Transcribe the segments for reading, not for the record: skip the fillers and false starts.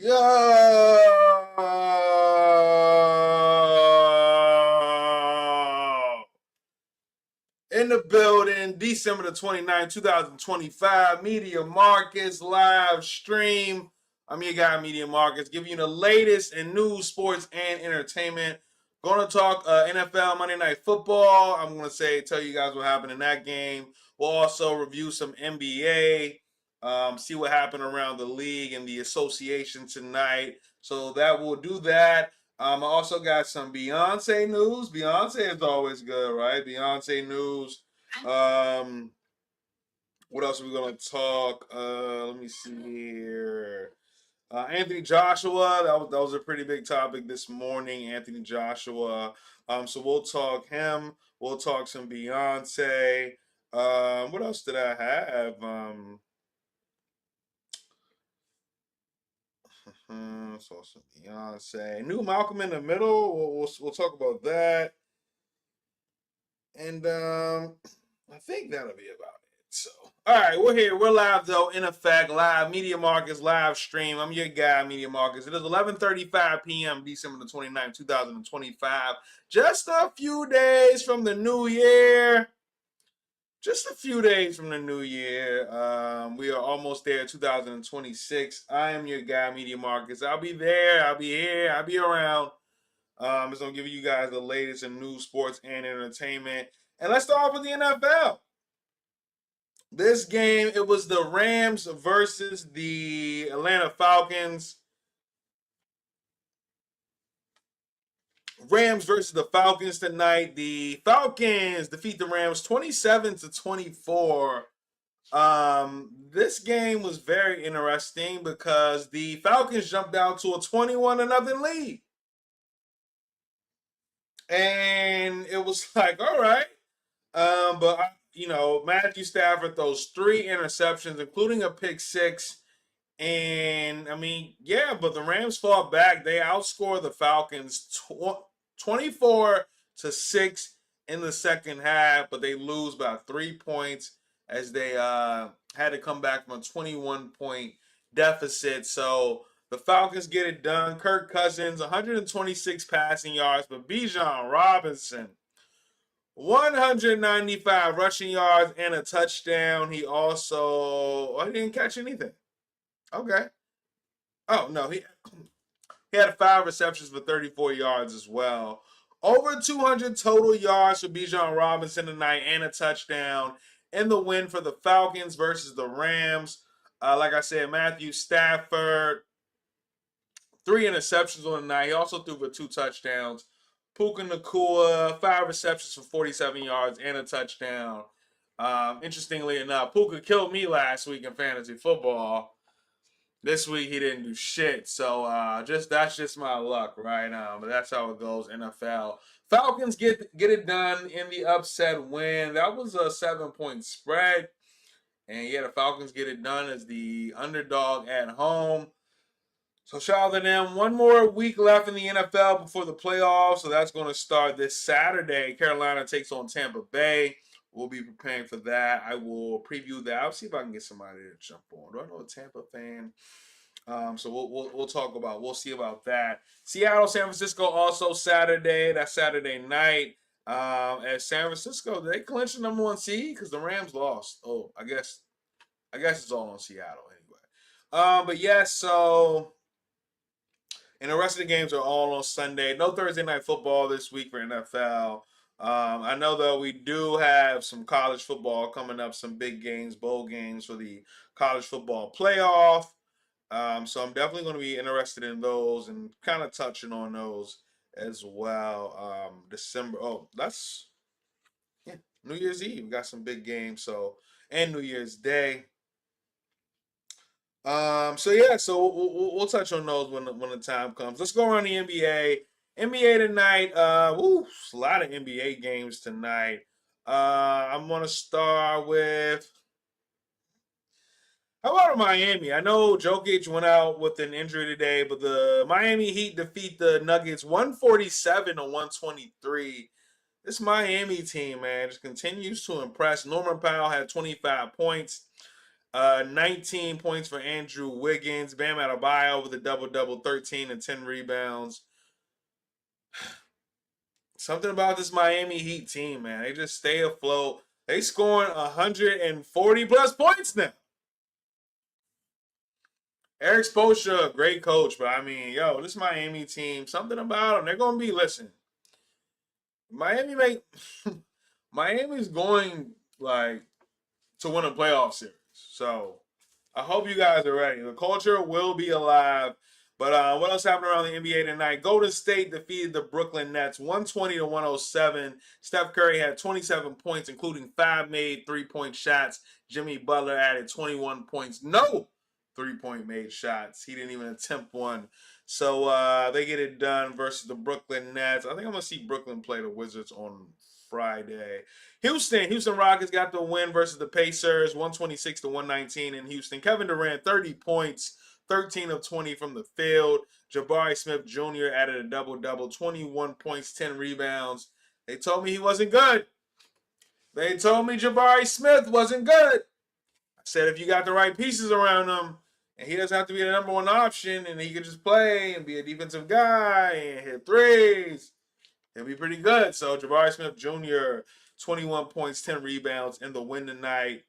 Yo! In the building, December the 29th, 2025, Media Marcus live stream. I'm your guy, Media Marcus, giving you the latest in news, sports, and entertainment. Going to talk NFL Monday Night Football. I'm going to tell you guys what happened in that game. We'll also review some NBA, see what happened around the league and the association tonight. So that we'll do that. I also got some Beyonce news. Beyonce is always good, right? Beyonce news. What else are we going to talk? Let me see here. Anthony Joshua, that was a pretty big topic this morning. Anthony Joshua. So we'll talk him. We'll talk some Beyonce. What else did I have? Saw some Beyonce. New Malcolm in the Middle. We'll talk about that. And I think that'll be about it. So, all right, we're here. We're live though, in effect, live. Media Marcus live stream. I'm your guy, Media Marcus. It is 11:35 p.m. December the 29th, 2025. Just a few days from the new year. Just a few days from the new year. We are almost there, 2026. I am your guy, Media Marcus. I'll be there. I'll be here. I'll be around. Just gonna give you guys the latest in news, sports, and entertainment. And let's start off with the NFL. This game, it was the Rams versus the Atlanta Falcons. Rams versus the Falcons tonight. The Falcons defeat the Rams 27-24. This game was very interesting because the Falcons jumped out to a 21-0 lead. And it was like, all right. But Matthew Stafford throws 3 interceptions, including a pick 6. And I mean, yeah, but the Rams fought back. They outscored the Falcons 24-6 in the second half, but they lose by 3 points as they had to come back from a 21-point deficit. So the Falcons get it done. Kirk Cousins, 126 passing yards, but Bijan Robinson, 195 rushing yards and a touchdown. He didn't catch anything. Okay. Oh, no. He had 5 receptions for 34 yards as well. Over 200 total yards for Bijan Robinson tonight and a touchdown in the win for the Falcons versus the Rams. Like I said, Matthew Stafford, 3 interceptions on the night. He also threw for 2 touchdowns. Puka Nacua, 5 receptions for 47 yards and a touchdown. Interestingly enough, Puka killed me last week in fantasy football. This week he didn't do shit, so that's just my luck right now. But that's how it goes. NFL Falcons get it done in the upset win. That was a 7-point spread, and yeah, the Falcons get it done as the underdog at home. So shout out to them. One more week left in the NFL before the playoffs, so that's going to start this Saturday. Carolina takes on Tampa Bay. We'll be preparing for that. I will preview that. I'll see if I can get somebody to jump on. Do I know a Tampa fan? So we'll talk about. We'll see about that. Seattle, San Francisco also Saturday. That's Saturday night. At San Francisco, they clinched the number 1 seed because the Rams lost. Oh, I guess it's all on Seattle anyway. But yes, so. And the rest of the games are all on Sunday. No Thursday night football this week for NFL. I know, though, we do have some college football coming up, some big games, bowl games for the college football playoff. So I'm definitely going to be interested in those and kind of touching on those as well. December. Oh, that's New Year's Eve. We got some big games. And New Year's Day. So we'll touch on those when the time comes. Let's go around the NBA. NBA tonight. A lot of NBA games tonight. I'm gonna start with. How about Miami? I know Jokic went out with an injury today, but the Miami Heat defeat the Nuggets 147-123. This Miami team, man, just continues to impress. Norman Powell had 25 points. 19 points for Andrew Wiggins. Bam Adebayo with a double-double, 13 and 10 rebounds. Something about this Miami Heat team, man. They just stay afloat. They scoring 140 plus points now. Eric Spoelstra, great coach, but I mean, yo, this Miami team, something about them. They're gonna be listen. Miami's going like to win a playoff series. So I hope you guys are ready. The culture will be alive. But what else happened around the NBA tonight? Golden State defeated the Brooklyn Nets 120 to 107. Steph Curry had 27 points, including 5 made 3-point shots. Jimmy Butler added 21 points. No 3-point made shots. He didn't even attempt one. So they get it done versus the Brooklyn Nets. I think I'm going to see Brooklyn play the Wizards on Friday. Houston Rockets got the win versus the Pacers, 126 to 119 in Houston. Kevin Durant, 30 points, 13 of 20 from the field. Jabari Smith Jr. added a double-double, 21 points, 10 rebounds. They told me he wasn't good. They told me Jabari Smith wasn't good. I said if you got the right pieces around him, and he doesn't have to be the number one option, and he can just play and be a defensive guy and hit threes, he'll be pretty good. So Jabari Smith Jr., 21 points, 10 rebounds in the win tonight.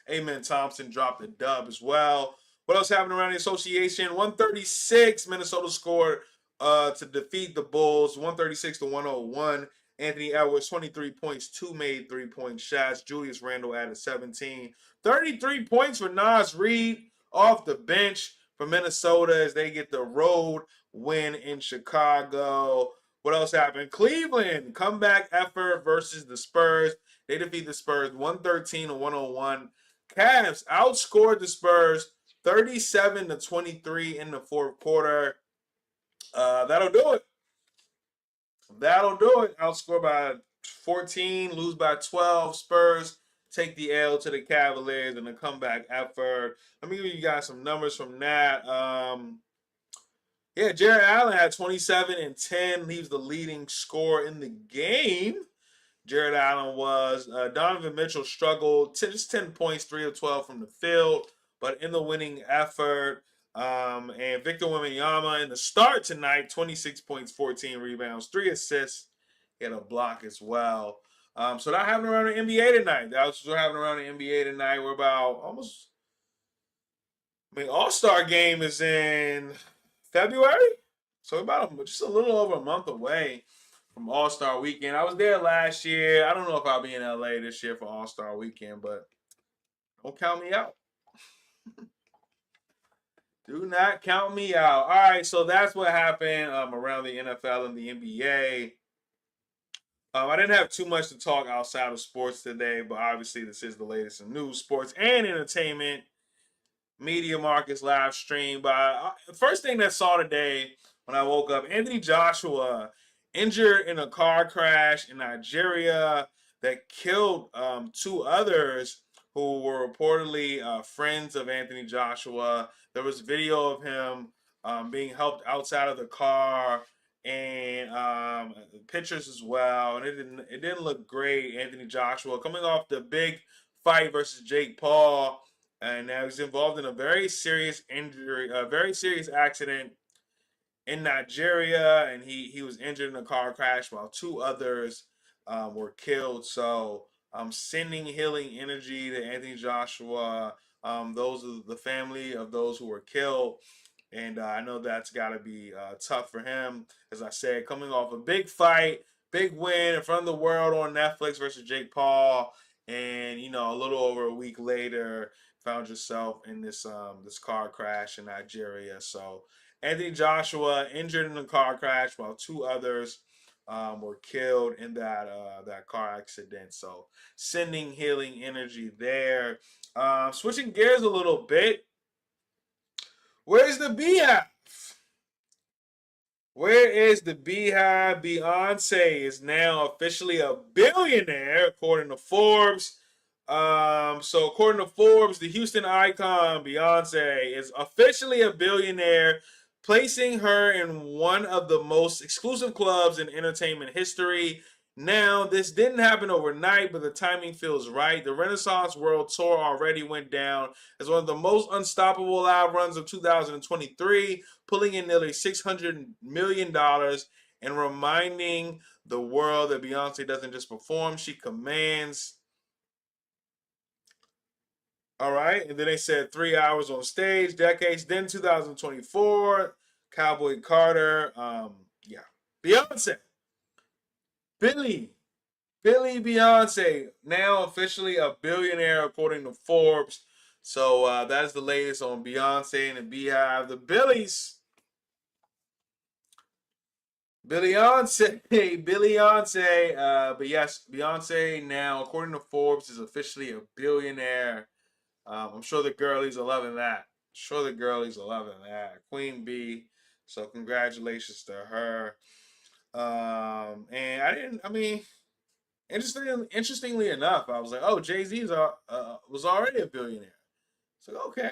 Amen Thompson dropped a dub as well. What else happened around the association? 136, Minnesota scored to defeat the Bulls, 136 to 101. Anthony Edwards, 23 points, 2 made 3-point shots. Julius Randle added 17. 33 points for Naz Reid off the bench for Minnesota as they get the road win in Chicago. What else happened? Cleveland, comeback effort versus the Spurs. They defeat the Spurs 113 to 101. Cavs outscored the Spurs 37 to 23 in the fourth quarter. That'll do it. That'll do it. Outscore by 14, lose by 12. Spurs take the L to the Cavaliers in a comeback effort. Let me give you guys some numbers from that. Jared Allen had 27 and 10. Leaves the leading scorer in the game. Jared Allen was. Donovan Mitchell struggled. Just 10 points, 3 of 12 from the field. But in the winning effort, and Victor Wembanyama in the start tonight, 26 points, 14 rebounds, 3 assists. He had a block as well. So that happened around the NBA tonight. That was what happened around the NBA tonight. We're about almost, All-Star game is in February. So about just a little over a month away from All-Star Weekend. I was there last year. I don't know if I'll be in LA this year for All-Star Weekend, but don't count me out. Do not count me out. All right, so that's what happened around the NFL and the NBA. I didn't have too much to talk outside of sports today, but obviously this is the latest in news, sports, and entertainment. Media Markets live stream. But the first thing that I saw today when I woke up, Anthony Joshua injured in a car crash in Nigeria that killed 2 others who were reportedly friends of Anthony Joshua. There was video of him being helped outside of the car and pictures as well. And it didn't look great. Anthony Joshua coming off the big fight versus Jake Paul, and now he's involved in a very serious injury, a very serious accident in Nigeria, and he was injured in a car crash while 2 others were killed. So I'm sending healing energy to Anthony Joshua. Those are the family of those who were killed. And I know that's got to be tough for him. As I said, coming off a big fight, big win in front of the world on Netflix versus Jake Paul. And, a little over a week later, found yourself in this car crash in Nigeria. So Anthony Joshua injured in a car crash while 2 others were killed in that car accident. So sending healing energy there. Switching gears a little bit. Where's the Beehive? Where is the Beehive? Beyonce is now officially a billionaire, according to Forbes. So according to Forbes, the Houston icon Beyonce is officially a billionaire, placing her in one of the most exclusive clubs in entertainment history. Now, this didn't happen overnight, but the timing feels right. The Renaissance World Tour already went down as one of the most unstoppable live runs of 2023, pulling in nearly $600 million and reminding the world that Beyonce doesn't just perform, she commands. All right. And then they said 3 hours on stage, decades. Then 2024, Cowboy Carter. Yeah. Beyonce. Billy. Billy Beyonce, now officially a billionaire according to Forbes. So that's the latest on Beyonce and the Beehive. The Billies. Beyonce, Beyonce. But yes, Beyonce now, according to Forbes, is officially a billionaire. I'm sure the girlies are loving that. Sure, the girlies are loving that. Queen B. So congratulations to her. And I didn't. I mean, interestingly enough, I was like, oh, Jay Z was already a billionaire. So okay,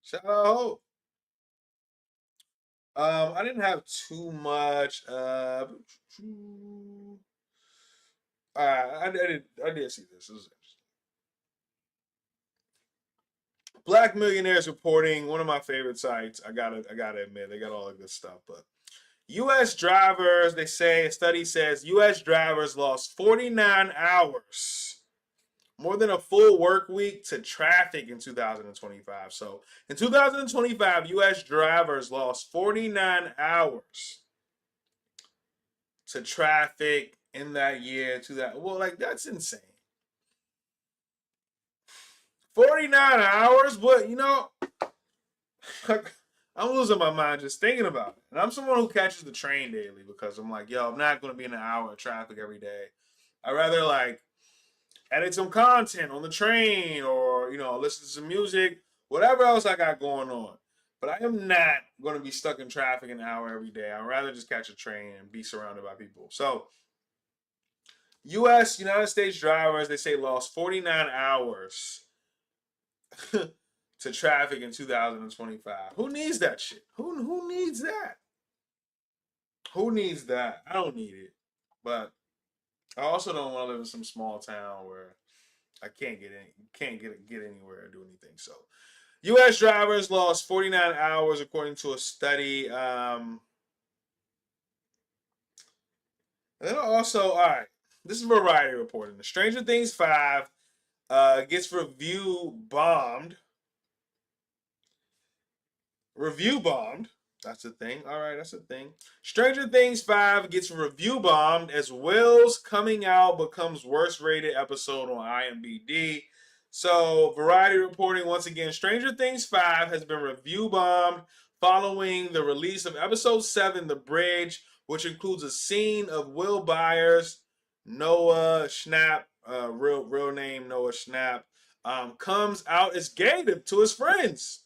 shout out Hope. I didn't have too much. I did see this. It was interesting. Black Millionaires reporting, one of my favorite sites. I gotta admit, they got all the good stuff. But U.S. drivers, they say a study says U.S. drivers lost 49 hours, more than a full work week, to traffic in 2025. So in 2025, U.S. drivers lost 49 hours to traffic in that year. To that, well, like that's insane. 49 hours, but I'm losing my mind just thinking about it. And I'm someone who catches the train daily because I'm like, yo, I'm not going to be in an hour of traffic every day. I'd rather like edit some content on the train or, listen to some music, whatever else I got going on. But I am not going to be stuck in traffic an hour every day. I'd rather just catch a train and be surrounded by people. So, United States drivers, they say lost 49 hours to traffic in 2025. Who needs that shit? Who needs that? Who needs that? I don't need it. But I also don't want to live in some small town where I can't get anywhere or do anything. So U.S. drivers lost 49 hours according to a study. And then also, all right, this is Variety reporting. The Stranger Things 5 gets Review bombed. That's a thing. All right, that's a thing. Stranger Things 5 gets review bombed as Will's coming out becomes worst rated episode on IMDb. So, Variety reporting once again, Stranger Things 5 has been review bombed following the release of episode 7, The Bridge, which includes a scene of Will Byers, Noah Schnapp, real name Noah Schnapp, comes out as gay to his friends.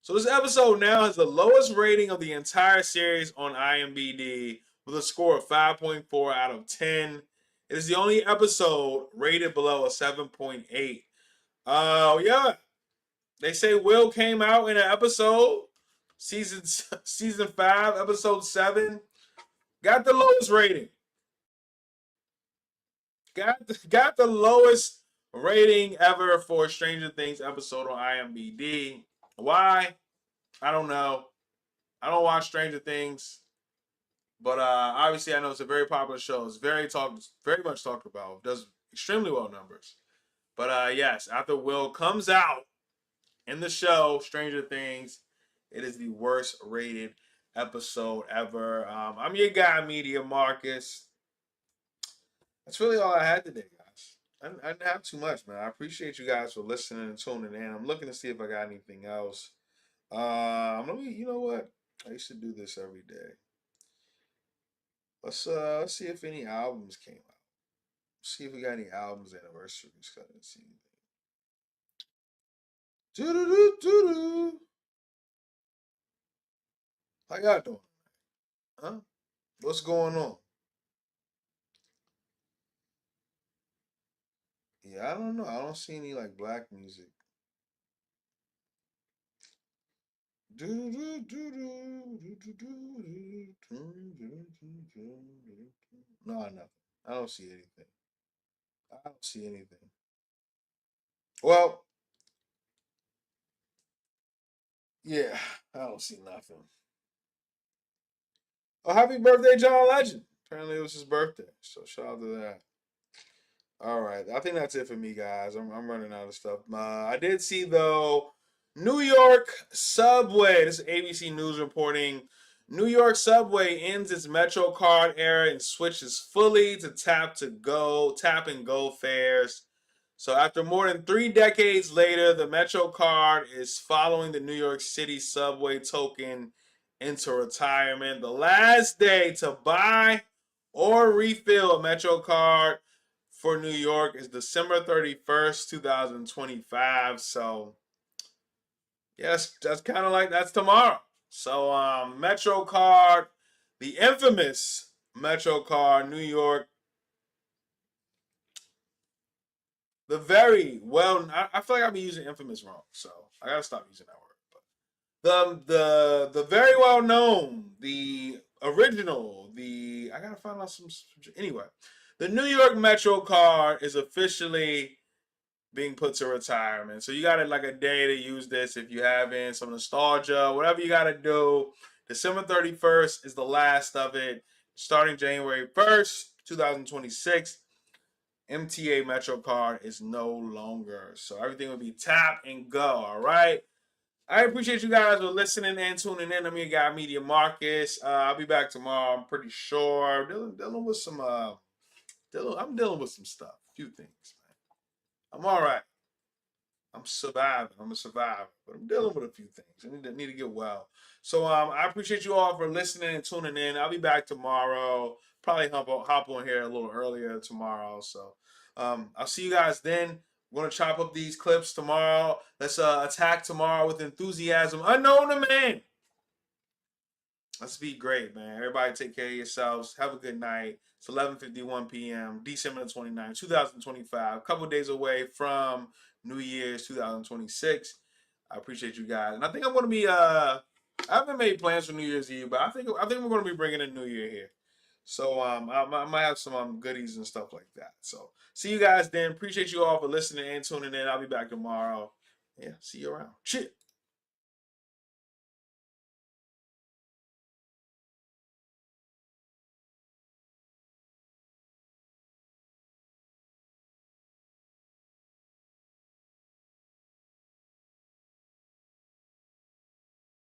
So this episode now has the lowest rating of the entire series on IMDb with a score of 5.4 out of 10. It is the only episode rated below a 7.8. Oh yeah. They say Will came out in an episode, season season 5, episode 7. Got the lowest rating. Got the lowest rating ever for a Stranger Things episode on IMDb. Why? I don't know. I don't watch Stranger Things, but obviously I know it's a very popular show. It's very much talked about. Does extremely well numbers. But yes, after Will comes out in the show Stranger Things, it is the worst rated episode ever. I'm your guy, Media Marcus. That's really all I had today, guys. I didn't have too much, man. I appreciate you guys for listening and tuning in. I'm looking to see if I got anything else. You know what? I used to do this every day. Let's see if any albums came out. See if we got any albums anniversaries. Let's see. Doo-doo-doo-doo-doo. How y'all doing? Huh? What's going on? Yeah, I don't know. I don't see any like black music. No, nothing. I don't see anything. I don't see anything. Well, yeah, I don't see nothing. Oh, happy birthday, John Legend. Apparently it was his birthday. So shout out to that. All right. I think that's it for me, guys. I'm running out of stuff. I did see, though, New York subway. This is ABC News reporting. New York subway ends its Metro card era and switches fully to tap and go fares. So after more than 3 decades later, the Metro card is following the New York City subway token into retirement. The last day to buy or refill a Metro card for New York is December 31st, 2025. So, yes, that's kind of like that's tomorrow. So, Metro card, the infamous Metro card, New York, the very well, I feel like I've been using infamous wrong. So, I got to stop using that word. But the very well known, the original, I gotta find out some anyway. The New York Metro card is officially being put to retirement. So you got like a day to use this if you haven't, some nostalgia, whatever you got to do. December 31st is the last of it. Starting January 1st, 2026, MTA Metro card is no longer. So everything will be tap and go. All right. I appreciate you guys for listening and tuning in. I'm your guy, Media Marcus. I'll be back tomorrow. I'm pretty sure. Dealing with some. I'm dealing with some stuff. A few things, man. I'm all right. I'm surviving. I'm a survivor, but I'm dealing with a few things. I need to get well. So I appreciate you all for listening and tuning in. I'll be back tomorrow. Probably hop on here a little earlier tomorrow. So I'll see you guys then. We're gonna chop up these clips tomorrow. Let's attack tomorrow with enthusiasm. Unknown to man. Let's be great, man. Everybody take care of yourselves. Have a good night. It's 11:51 p.m. December 29th, 2025. A couple days away from New Year's 2026. I appreciate you guys. And I think I'm going to be I haven't made plans for New Year's Eve, but I think we're going to be bringing a New Year here. So I might have some goodies and stuff like that. So see you guys then. Appreciate you all for listening and tuning in. I'll be back tomorrow. Yeah, see you around. Shit.